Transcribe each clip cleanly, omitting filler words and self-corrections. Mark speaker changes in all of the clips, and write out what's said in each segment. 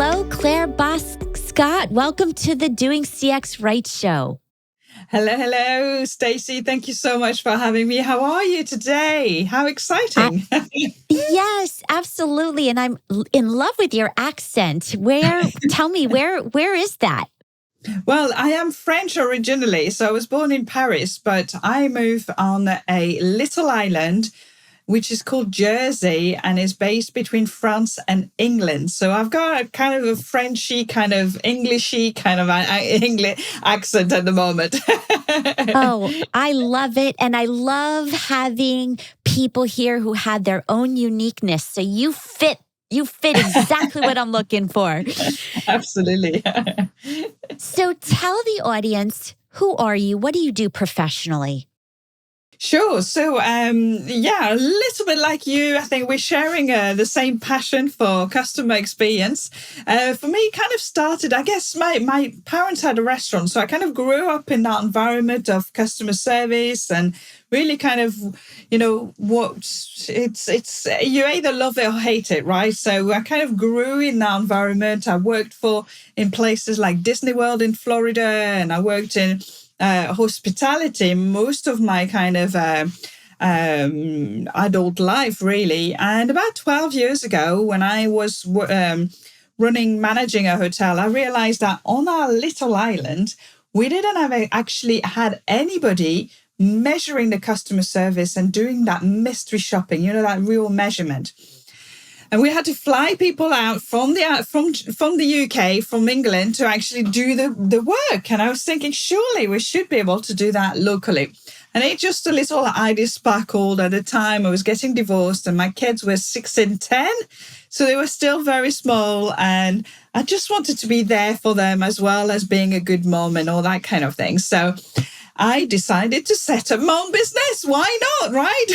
Speaker 1: Hello, Claire Boscq. Welcome to the Doing CX Right show.
Speaker 2: Hello, Stacy. Thank you so much for having me. How are you today? How exciting.
Speaker 1: Yes, absolutely. And I'm in love with your accent. Tell me, where is that?
Speaker 2: Well, I am French originally, so I was born in Paris, but I moved on a little island which is called Jersey and is based between France and England. So I've got a kind of a Frenchy, kind of Englishy kind of English accent at the moment.
Speaker 1: Oh, I love it. And I love having people here who have their own uniqueness. So you fit exactly what I'm looking for.
Speaker 2: Absolutely.
Speaker 1: So tell the audience, who are you? What do you do professionally?
Speaker 2: Sure. So, a little bit like you, I think we're sharing the same passion for customer experience. For me, it kind of started, I guess my parents had a restaurant. So I kind of grew up in that environment of customer service and really kind of, it's you either love it or hate it, right? So I kind of grew in that environment. I worked in places like Disney World in Florida, and I worked in hospitality most of my kind of adult life, really. And about 12 years ago, when I was managing a hotel, I realized that on our little island, we didn't actually had anybody measuring the customer service and doing that mystery shopping, that real measurement. And we had to fly people out from the UK, from England, to actually do the work. And I was thinking, surely we should be able to do that locally. And it just a little idea sparkled at the time. I was getting divorced and my kids were 6 and 10. So they were still very small. And I just wanted to be there for them as well as being a good mom and all that kind of thing. So I decided to set up my own business. Why not, right?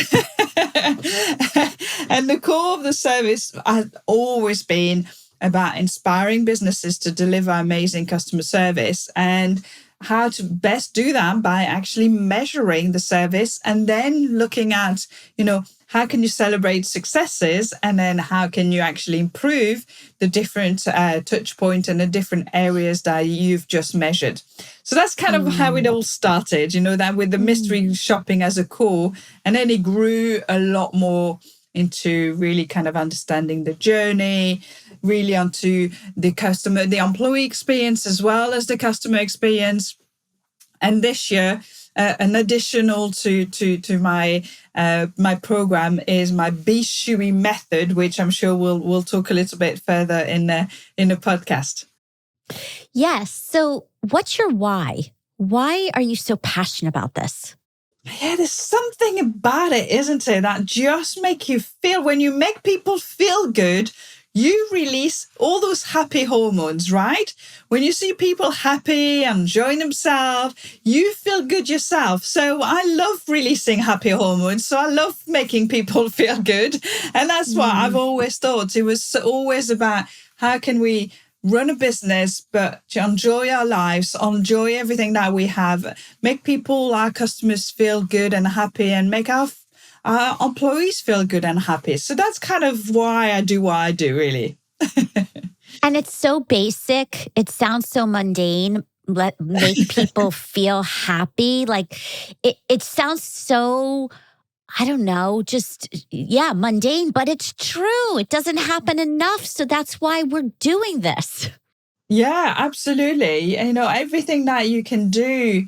Speaker 2: And the core of the service has always been about inspiring businesses to deliver amazing customer service, and how to best do that by actually measuring the service and then looking at, how can you celebrate successes, and then how can you actually improve the different touch point and the different areas that you've just measured. So that's kind of how it all started, that with the mystery shopping as a core. And then it grew a lot more into really kind of understanding the journey, really onto the employee experience as well as the customer experience. And this year, an additional to my my program is my BizShui Method, which I'm sure we'll talk a little bit further in the podcast.
Speaker 1: Yes. So what's your why? Why are you so passionate about this?
Speaker 2: Yeah, there's something about it, isn't it, that just make you feel, when you make people feel good, you release all those happy hormones, right? When you see people happy and enjoying themselves, you feel good yourself. So I love releasing happy hormones. So I love making people feel good. And that's what I've always thought. It was always about how can we run a business, but to enjoy our lives, enjoy everything that we have, make our customers feel good and happy, and make our employees feel good and happy. So that's kind of why I do what I do, really.
Speaker 1: And it's so basic. It sounds so mundane. Make people feel happy. Like it sounds so, I don't know, mundane, but it's true. It doesn't happen enough. So that's why we're doing this.
Speaker 2: Yeah, absolutely. Everything that you can do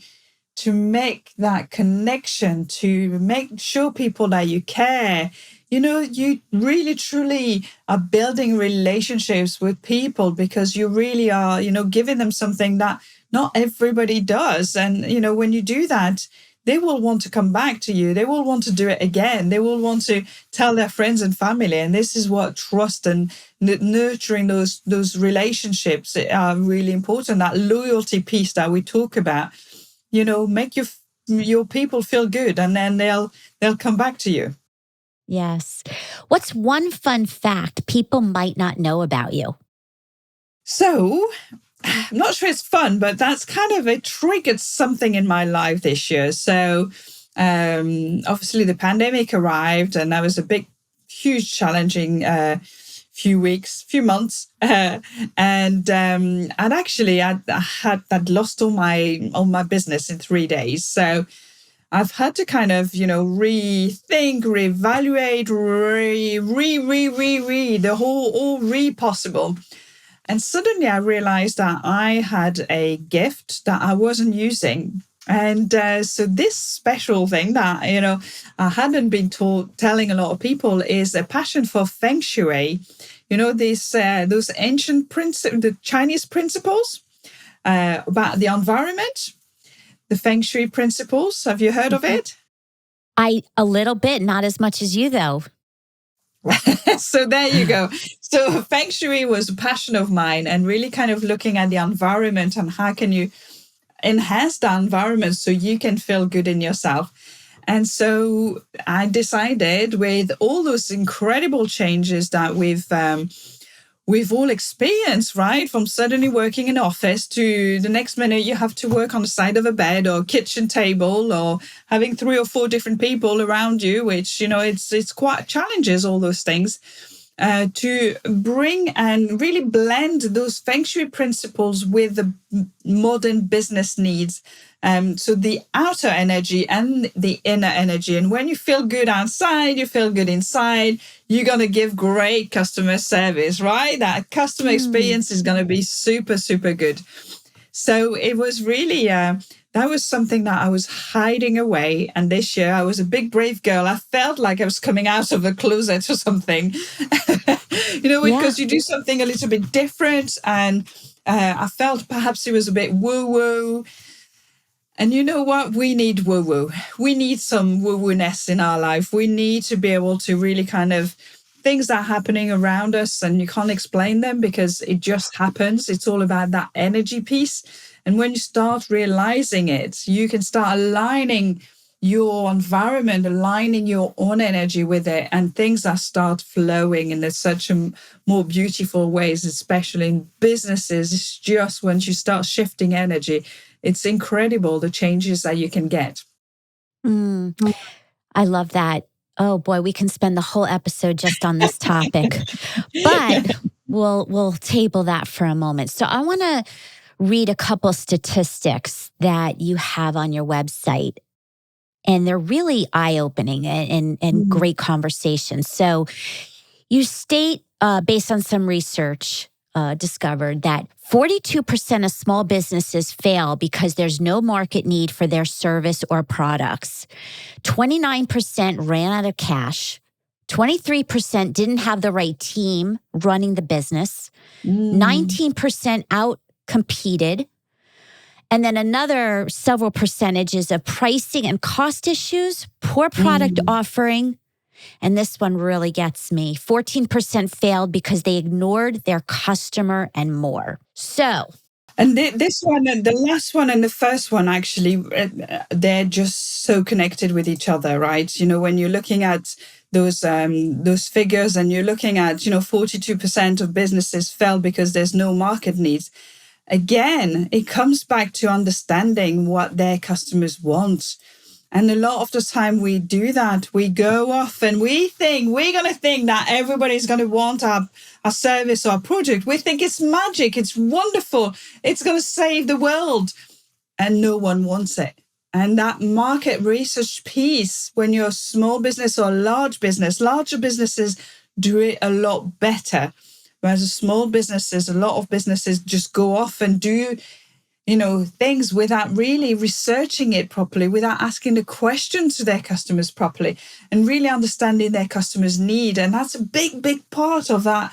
Speaker 2: to make that connection, to make sure people that you care, you really truly are building relationships with people, because you really are, giving them something that not everybody does. And, when you do that, they will want to come back to you. They will want to do it again. They will want to tell their friends and family. And this is what trust and nurturing those relationships are really important. That loyalty piece that we talk about, make your people feel good, and then they'll come back to you.
Speaker 1: Yes. What's one fun fact people might not know about you?
Speaker 2: So I'm not sure it's fun, but that's kind of, it triggered something in my life this year. So obviously the pandemic arrived, and that was a huge challenging few weeks, few months, and actually I'd lost all my business in 3 days. So I've had to kind of, rethink, reevaluate, the all possible. And suddenly I realized that I had a gift that I wasn't using. And so this special thing that, I hadn't been telling a lot of people is a passion for Feng Shui. Those ancient the Chinese principles about the environment, the Feng Shui principles. Have you heard of it?
Speaker 1: A little bit, not as much as you though.
Speaker 2: So there you go. So Feng Shui was a passion of mine, and really kind of looking at the environment and how can you enhance the environment so you can feel good in yourself. And so I decided, with all those incredible changes that we've all experienced, right? From suddenly working in office to the next minute you have to work on the side of a bed or kitchen table, or having 3 or 4 different people around you, which, it's quite challenges, all those things. To bring and really blend those Feng Shui principles with the modern business needs. So the outer energy and the inner energy. And when you feel good outside, you feel good inside, you're going to give great customer service, right? That customer experience is going to be super, super good. So it was really, that was something that I was hiding away. And this year I was a big, brave girl. I felt like I was coming out of a closet or something, because you do something a little bit different. And I felt perhaps it was a bit woo-woo. And you know what? We need woo-woo. We need some woo-woo-ness in our life. We need to be able to really kind of things that are happening around us, and you can't explain them because it just happens. It's all about that energy piece. And when you start realizing it, you can start aligning your environment, aligning your own energy with it, and things that start flowing in such a more beautiful ways, especially in businesses. It's just once you start shifting energy, it's incredible the changes that you can get.
Speaker 1: I love that. Oh boy, we can spend the whole episode just on this topic, but we'll table that for a moment. So I want to read a couple statistics that you have on your website, and they're really eye-opening and great conversations. So you state, based on some research, discovered that 42% of small businesses fail because there's no market need for their service or products. 29% ran out of cash. 23% didn't have the right team running the business. 19% out-competed. And then another several percentages of pricing and cost issues, poor product offering. And this one really gets me. 14% failed because they ignored their customer and more. So,
Speaker 2: and this one, and the last one and the first one, actually, they're just so connected with each other, right? When you're looking at those figures, and you're looking at, 42% of businesses fail because there's no market needs. Again, it comes back to understanding what their customers want. And a lot of the time we do that. We go off and we're going to think that everybody's going to want our service or our product. We think it's magic. It's wonderful. It's going to save the world. And no one wants it. And that market research piece, when you're a small business or a large business, larger businesses do it a lot better. Whereas a lot of businesses just go off and do things without really researching it properly, without asking the questions to their customers properly, and really understanding their customers' need. And that's a big, big part of that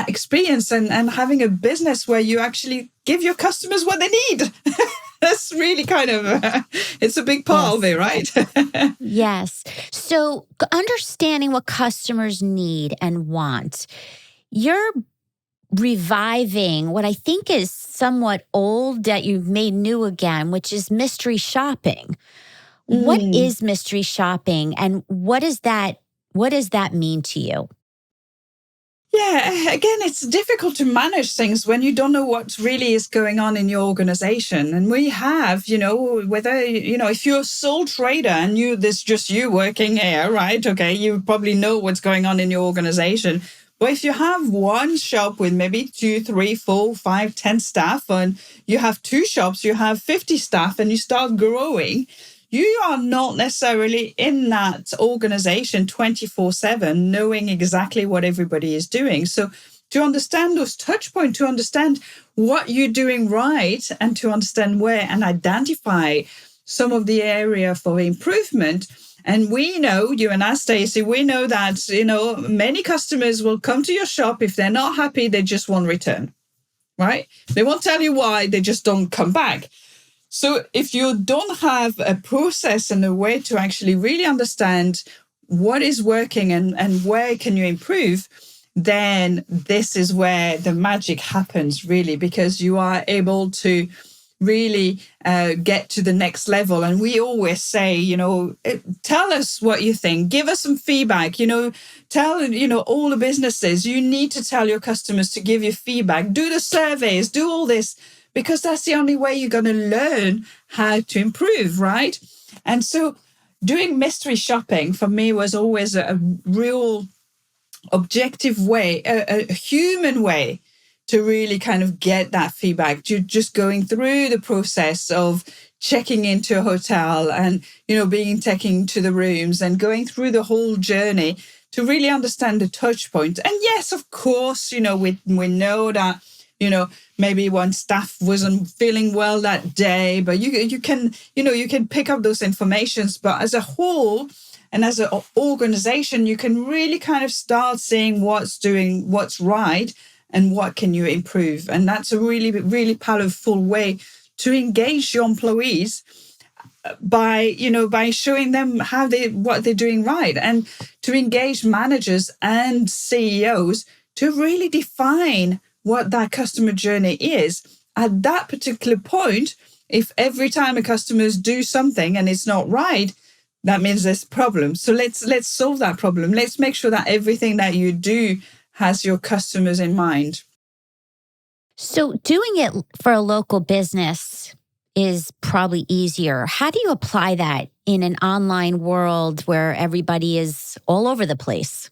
Speaker 2: experience, and having a business where you actually give your customers what they need. That's really kind of, it's a big part of it, right?
Speaker 1: Yes. So understanding what customers need and want, you're reviving what I think is somewhat old that you've made new again, which is mystery shopping. What is mystery shopping, and what does that mean to you?
Speaker 2: Yeah, again, it's difficult to manage things when you don't know what really is going on in your organization. And we have, whether, if you're a sole trader and there's just you working here, right? Okay, you probably know what's going on in your organization. But if you have one shop with maybe 2, 3, 4, 5, 10 staff, and you have two shops, you have 50 staff, and you start growing, you are not necessarily in that organization 24/7, knowing exactly what everybody is doing. So to understand those touch points, to understand what you're doing right, and to understand where and identify some of the area for improvement. And we know, you and I, Stacy, we know that, many customers will come to your shop. If they're not happy, they just won't return, right? They won't tell you why, they just don't come back. So if you don't have a process and a way to actually really understand what is working and where can you improve, then this is where the magic happens, really, because you are able to really get to the next level. And we always say, tell us what you think, give us some feedback, tell, all the businesses, you need to tell your customers to give you feedback, do the surveys, do all this, because that's the only way you're going to learn how to improve, right? And so doing mystery shopping for me was always a real objective way, a human way to really kind of get that feedback. You're just going through the process of checking into a hotel and, being taken to the rooms and going through the whole journey to really understand the touch point. And yes, of course, we know that, maybe one staff wasn't feeling well that day, but you can pick up those informations. But as a whole, and as an organization, you can really kind of start seeing what's right and what can you improve. And that's a really, really powerful way to engage your employees by showing them what they're doing right, and to engage managers and CEOs to really define what that customer journey is. At that particular point, if every time a customers do something and it's not right, that means there's a problem. So let's solve that problem. Let's make sure that everything that you do has your customers in mind.
Speaker 1: So doing it for a local business is probably easier. How do you apply that in an online world where everybody is all over the place?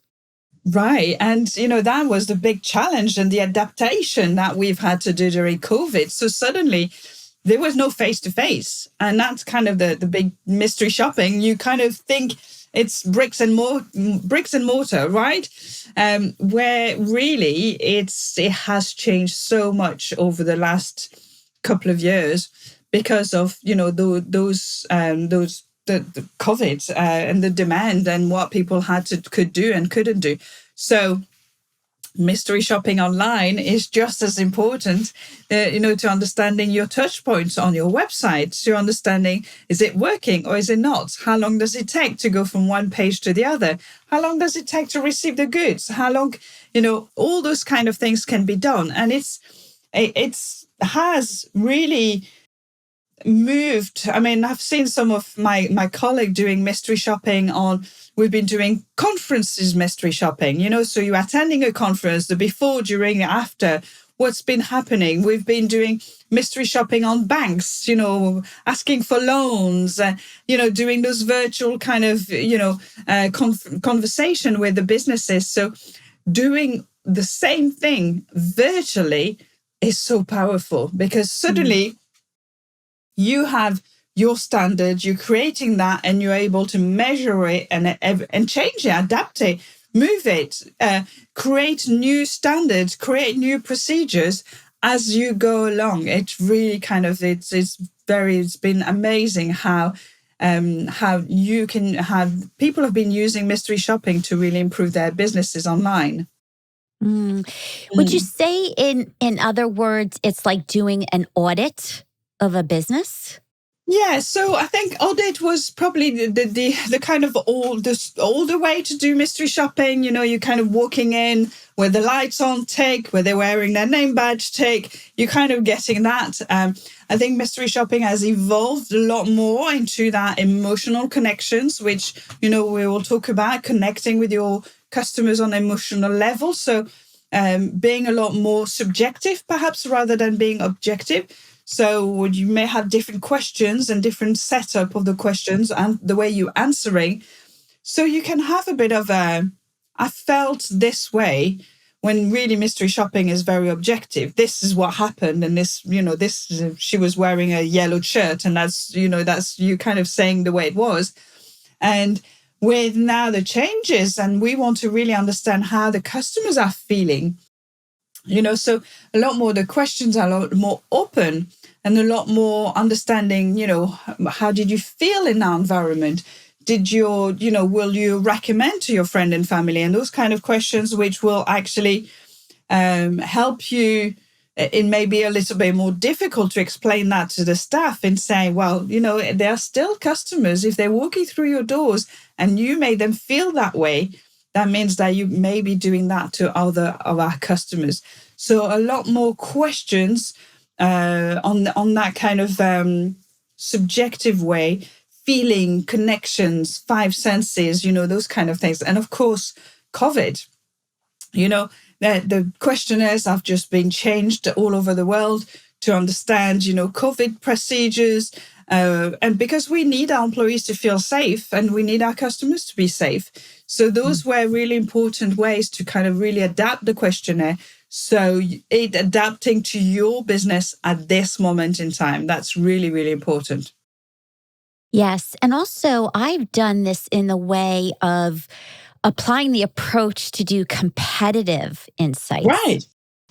Speaker 2: Right. And, that was the big challenge and the adaptation that we've had to do during COVID. So suddenly there was no face-to-face. And that's kind of the big mystery shopping. You kind of think it's bricks and mortar, right? Where really it has changed so much over the last couple of years because of, the COVID and the demand and what people could do and couldn't do. So mystery shopping online is just as important, to understanding your touch points on your website, to understanding, is it working or is it not? How long does it take to go from one page to the other? How long does it take to receive the goods? How long, all those kind of things can be done. And it has really moved. I mean, I've seen some of my colleague doing mystery shopping we've been doing conferences, mystery shopping, so you're attending a conference, the before, during, after, what's been happening. We've been doing mystery shopping on banks, asking for loans, doing those virtual kind of, conversation with the businesses. So doing the same thing virtually is so powerful because suddenly you have your standard, you're creating that, and you're able to measure it and change it, adapt it, move it, create new standards, create new procedures as you go along. It's really kind of, it's been amazing how you can have, people have been using mystery shopping to really improve their businesses online.
Speaker 1: Would you say in other words, it's like doing an audit of a business?
Speaker 2: Yeah, so I think Audit was probably the kind of older way to do mystery shopping. You're kind of walking in where the lights on tick, where they're wearing their name badge tick. You're kind of getting that. I think mystery shopping has evolved a lot more into that emotional connections, which, we will talk about connecting with your customers on an emotional level. So being a lot more subjective, perhaps, rather than being objective. So you may have different questions and different setup of the questions and the way you're answering. So you can have a bit of I felt this way. when really mystery shopping is very objective. This is what happened, and this, she was wearing a yellow shirt, and that's you kind of saying the way it was. And with now the changes, and we want to really understand how the customers are feeling, so a lot more, the questions are a lot more open and a lot more understanding, how did you feel in our environment? Did will you recommend to your friend and family? And those kind of questions, which will actually help you. It may be a little bit more difficult to explain that to the staff and say, well, they are still customers. If they're walking through your doors and you made them feel that way, that means that you may be doing that to other of our customers. So a lot more questions on that kind of subjective way, feeling, connections, five senses, those kind of things. And of course, COVID, the questionnaires have just been changed all over the world to understand, COVID procedures. And because we need our employees to feel safe and we need our customers to be safe. So those were really important ways to kind of really adapt the questionnaire. So it adapting to your business at this moment in time. That's really, really important.
Speaker 1: Yes. And also, I've done this in the way of applying the approach to do competitive insights.
Speaker 2: Right.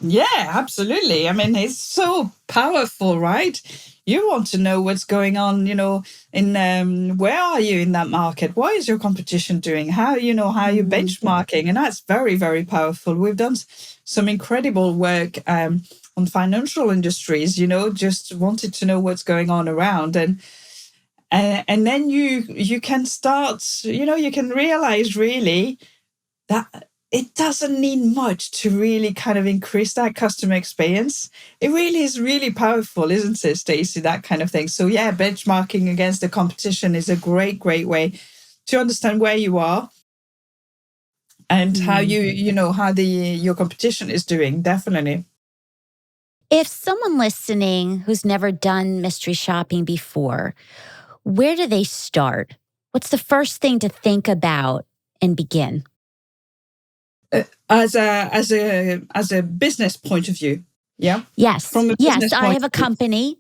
Speaker 2: Yeah, absolutely. I mean, it's so powerful, right? You want to know what's going on, in where are you in that market? What is your competition doing? How are you benchmarking? And that's very, very powerful. We've done some incredible work on financial industries, just wanted to know what's going on around. And then you can start, you can realize really that it doesn't need much to really kind of increase that customer experience. It really is really powerful, isn't it, Stacy, that kind of thing. So yeah, benchmarking against the competition is a great, great way to understand where you are and how your competition is doing, definitely.
Speaker 1: If someone listening who's never done mystery shopping before, where do they start? What's the first thing to think about and begin?
Speaker 2: As a business point of view, yeah.
Speaker 1: Yes. Yes. I have a company,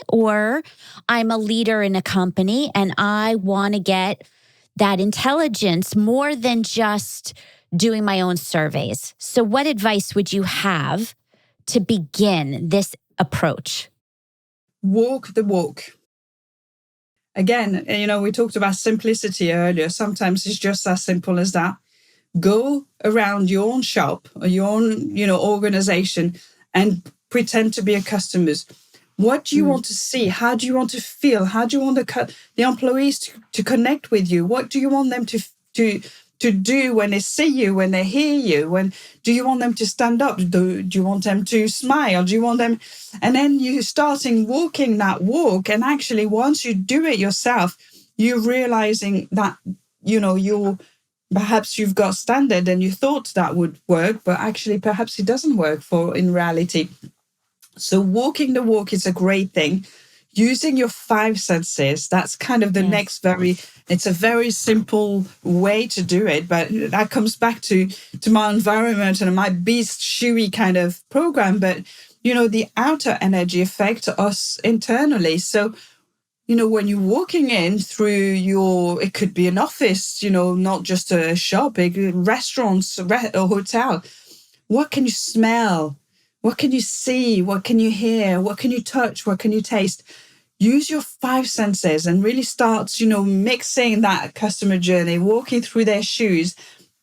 Speaker 1: or I'm a leader in a company, and I want to get that intelligence more than just doing my own surveys. So, what advice would you have to begin this approach?
Speaker 2: Walk the walk. Again, we talked about simplicity earlier. Sometimes it's just as simple as that. Go around your own shop or your own, organization and pretend to be a customer. What do you want to see? How do you want to feel? How do you want the employees to connect with you? What do you want them to do when they see you, when they hear you? Do you want them to stand up? Do you want them to smile? Do you want them? And then you starting walking that walk. And actually, once you do it yourself, you're realizing that, perhaps you've got standard and you thought that would work, but actually perhaps it doesn't work in reality. So walking the walk is a great thing. Using your five senses, that's kind of the next it's a very simple way to do it, but that comes back to my environment and my BizShui kind of program. But, the outer energy affects us internally. So, when you're walking in through it could be an office, not just a shop, restaurants, a hotel. What can you smell? What can you see? What can you hear? What can you touch? What can you taste? Use your five senses and really start, mixing that customer journey, walking through their shoes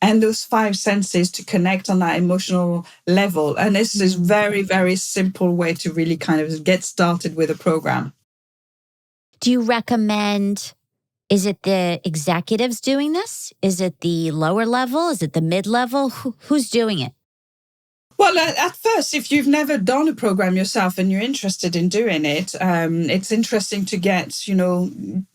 Speaker 2: and those five senses to connect on that emotional level. And this is a very, very simple way to really kind of get started with a program.
Speaker 1: Do you recommend, is it the executives doing this? Is it the lower level? Is it the mid-level? Who's doing it?
Speaker 2: Well, at first, if you've never done a program yourself and you're interested in doing it, it's interesting to get,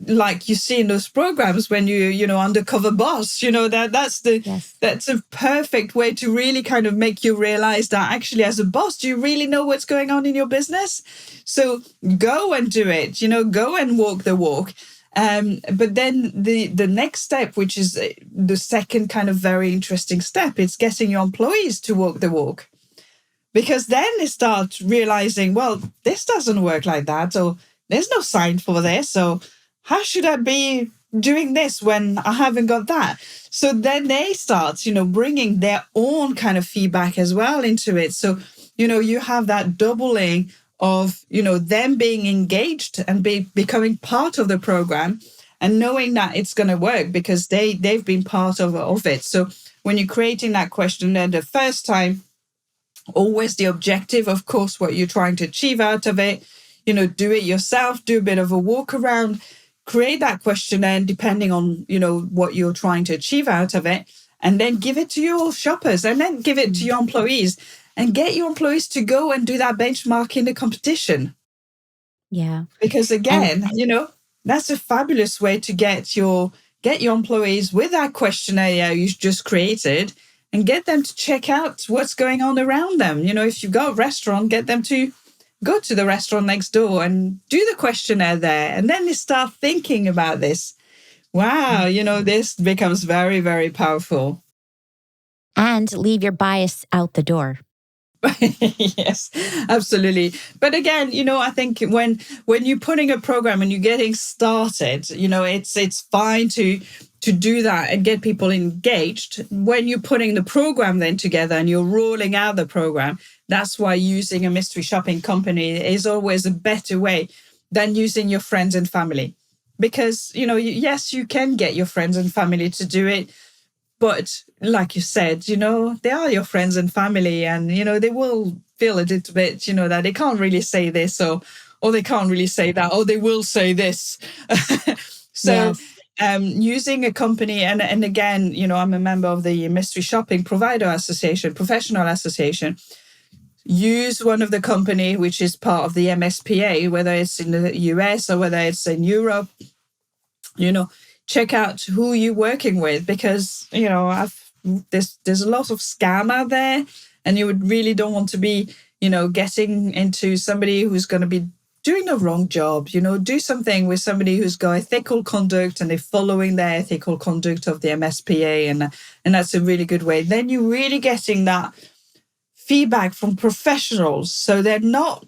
Speaker 2: like you see in those programs when undercover boss, that's a perfect way to really kind of make you realize that actually as a boss, do you really know what's going on in your business? So go and do it, go and walk the walk. But then the next step, which is the second kind of very interesting step, is getting your employees to walk the walk. Because then they start realizing, well, this doesn't work like that, or there's no sign for this, or how should I be doing this when I haven't got that? So then they start, bringing their own kind of feedback as well into it. So, you have that doubling of, them being engaged and becoming part of the program and knowing that it's going to work because they've been part of it. So when you're creating that questionnaire the first time, always the objective, of course, what you're trying to achieve out of it, do it yourself, do a bit of a walk around, create that questionnaire, and depending on, what you're trying to achieve out of it, and then give it to your shoppers and then give it to your employees and get your employees to go and do that benchmark in the competition.
Speaker 1: Yeah.
Speaker 2: Because again, that's a fabulous way to get your employees with that questionnaire you just created and get them to check out what's going on around them. If you've got a restaurant, get them to go to the restaurant next door and do the questionnaire there. And then they start thinking about this. Wow, this becomes very, very powerful.
Speaker 1: And leave your bias out the door.
Speaker 2: Yes, absolutely. But again, I think when you're putting a program and you're getting started, it's fine to do that and get people engaged. When you're putting the program then together and you're rolling out the program, that's why using a mystery shopping company is always a better way than using your friends and family. Because, yes, you can get your friends and family to do it. But like you said, they are your friends and family, and, they will feel a little bit, that they can't really say this or they can't really say that, or they will say this. So yes. Using a company, and again, I'm a member of the Mystery Shopping Provider Association, Professional Association. Use one of the company which is part of the MSPA, whether it's in the US or whether it's in Europe, check out who you're working with, because, there's a lot of scam out there, and you would really don't want to be, getting into somebody who's going to be doing the wrong job. Do something with somebody who's got ethical conduct and they're following their ethical conduct of the MSPA, and that's a really good way. Then you're really getting that feedback from professionals. So they're not,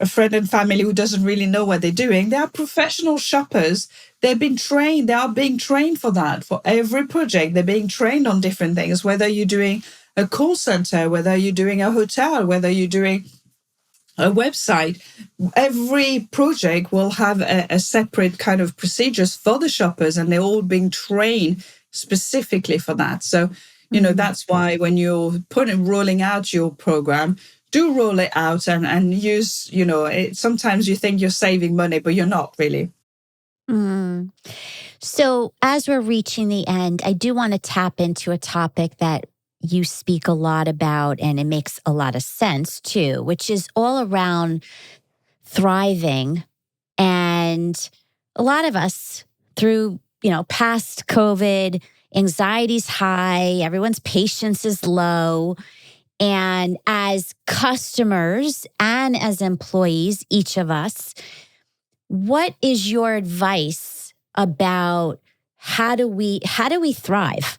Speaker 2: a friend and family who doesn't really know what they're doing. They are professional shoppers. They've been trained. They are being trained for that. For every project, they're being trained on different things, whether you're doing a call center, whether you're doing a hotel, whether you're doing a website. Every project will have a separate kind of procedures for the shoppers, and they're all being trained specifically for that. So, that's why when you're rolling out your program, do roll it out and use, sometimes you think you're saving money, but you're not really.
Speaker 1: Mm. So as we're reaching the end, I do want to tap into a topic that you speak a lot about, and it makes a lot of sense too, which is all around thriving. And a lot of us through, past COVID, anxiety's high, everyone's patience is low. And as customers and as employees, each of us, what is your advice about how do we thrive?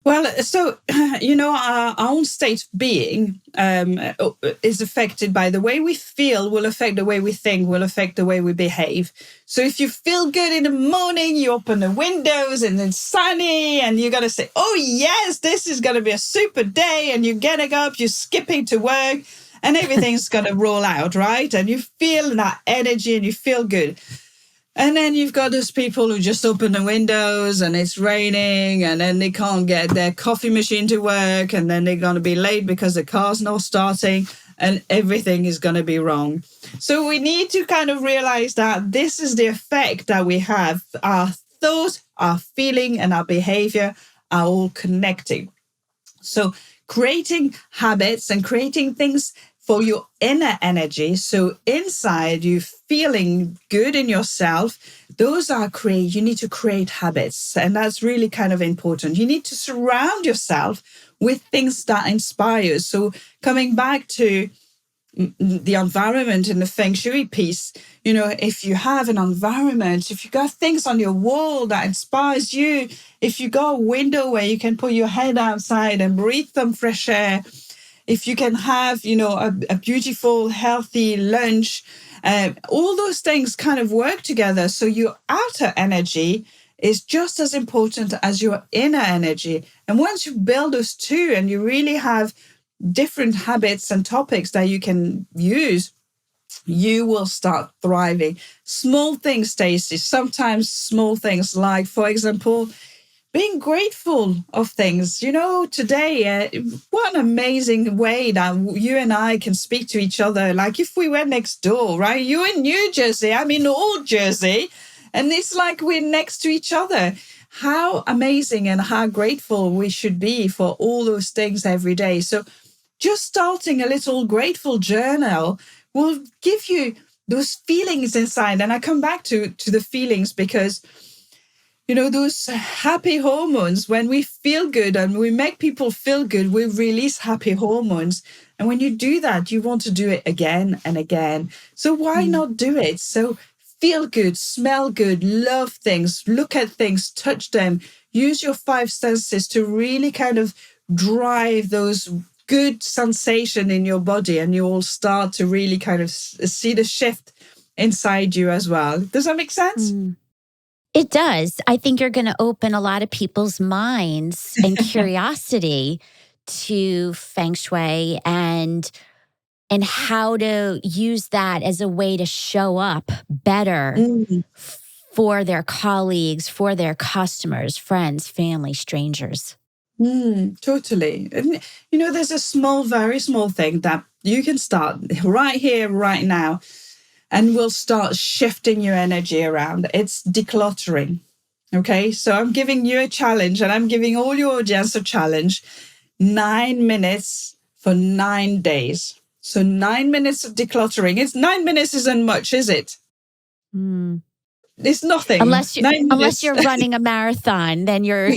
Speaker 2: Well, so, our own state of being is affected by the way we feel, will affect the way we think, will affect the way we behave. So if you feel good in the morning, you open the windows and it's sunny and you're going to say, oh, yes, this is going to be a super day. And you're getting up, you're skipping to work and everything's going to roll out, right? And you feel that energy and you feel good. And then you've got those people who just open the windows and it's raining and then they can't get their coffee machine to work and then they're going to be late because the car's not starting and everything is going to be wrong. So we need to kind of realize that this is the effect that we have. Our thought, our feeling, and our behavior are all connecting. So creating habits and creating things for your inner energy. So inside you feeling good in yourself, you need to create habits. And that's really kind of important. You need to surround yourself with things that inspire you. So coming back to the environment in the Feng Shui piece. If you have an environment, if you got things on your wall that inspires you, if you got a window where you can put your head outside and breathe some fresh air, if you can have, a beautiful, healthy lunch, all those things kind of work together. So your outer energy is just as important as your inner energy. And once you build those two and you really have different habits and topics that you can use, you will start thriving. Small things, Stacy, sometimes small things like, for example, being grateful of things. Today, what an amazing way that you and I can speak to each other. Like if we were next door, right? You're in New Jersey, I'm in Old Jersey, and it's like we're next to each other. How amazing and how grateful we should be for all those things every day. So just starting a little grateful journal will give you those feelings inside. And I come back to the feelings because those happy hormones, when we feel good and we make people feel good, we release happy hormones. And when you do that, you want to do it again and again. So why not do it? So feel good, smell good, love things, look at things, touch them, use your five senses to really kind of drive those good sensation in your body, and you will start to really kind of see the shift inside you as well. Does that make sense?
Speaker 1: It does. I think you're going to open a lot of people's minds and curiosity to Feng Shui and how to use that as a way to show up better for their colleagues, for their customers, friends, family, strangers.
Speaker 2: Totally. And, there's a very small thing that you can start right here, right now, and will start shifting your energy around. It's decluttering. Okay. So I'm giving you a challenge, and I'm giving all your audience a challenge. 9 minutes for 9 days. So 9 minutes of decluttering. 9 minutes isn't much, is it? It's nothing.
Speaker 1: Unless you're running a marathon, then you're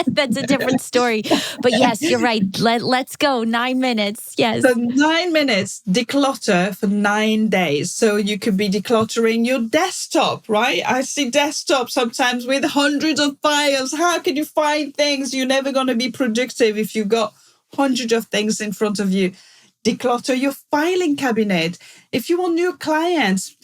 Speaker 1: that's a different story. But yes, you're right. Let's go. 9 minutes. Yes.
Speaker 2: So 9 minutes, declutter for 9 days. So you could be decluttering your desktop, right? I see desktops sometimes with hundreds of files. How can you find things? You're never going to be productive if you've got hundreds of things in front of you. Declutter your filing cabinet. If you want new clients,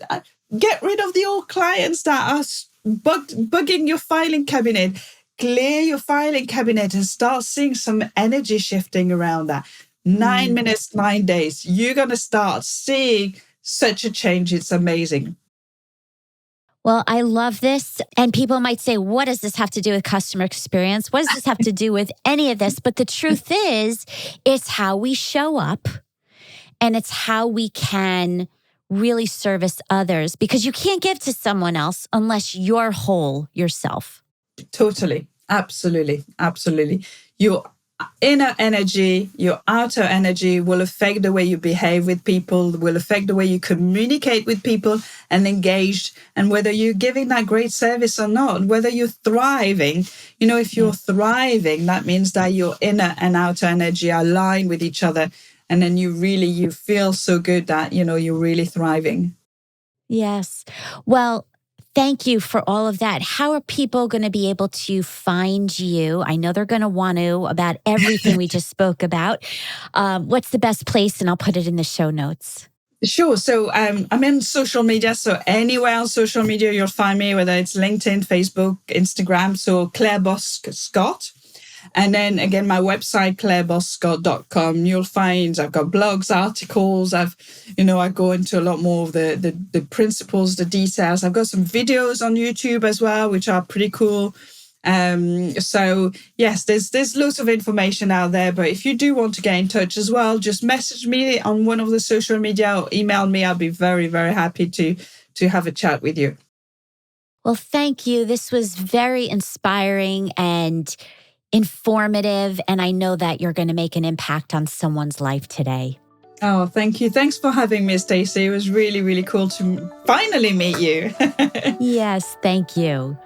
Speaker 2: get rid of the old clients that are bugging your filing cabinet. Clear your filing cabinet and start seeing some energy shifting around that. 9 minutes, 9 days. You're going to start seeing such a change. It's amazing.
Speaker 1: Well, I love this. And people might say, what does this have to do with customer experience? What does this have to do with any of this? But the truth is, it's how we show up, and it's how we can really service others, because you can't give to someone else unless you're whole yourself.
Speaker 2: Totally. Absolutely. Absolutely. Your inner energy, your outer energy will affect the way you behave with people, will affect the way you communicate with people and engage, and whether you're giving that great service or not, whether you're thriving. If you're thriving, that means that your inner and outer energy are aligned with each other. And then you feel so good that, you're really thriving.
Speaker 1: Yes. Well, thank you for all of that. How are people going to be able to find you? I know they're going to want to about everything we just spoke about. What's the best place? And I'll put it in the show notes.
Speaker 2: Sure. So I'm in social media. So anywhere on social media, you'll find me, whether it's LinkedIn, Facebook, Instagram. So Claire Boscq. And then again, my website, claireboscq.com, you'll find I've got blogs, articles. I go into a lot more of the principles, the details. I've got some videos on YouTube as well, which are pretty cool. So yes, there's lots of information out there. But if you do want to get in touch as well, just message me on one of the social media or email me. I'll be very, very happy to have a chat with you.
Speaker 1: Well, thank you. This was very inspiring and informative, and I know that you're going to make an impact on someone's life today.
Speaker 2: Oh, thank you. Thanks for having me, Stacy. It was really, really cool to finally meet you.
Speaker 1: Yes, thank you.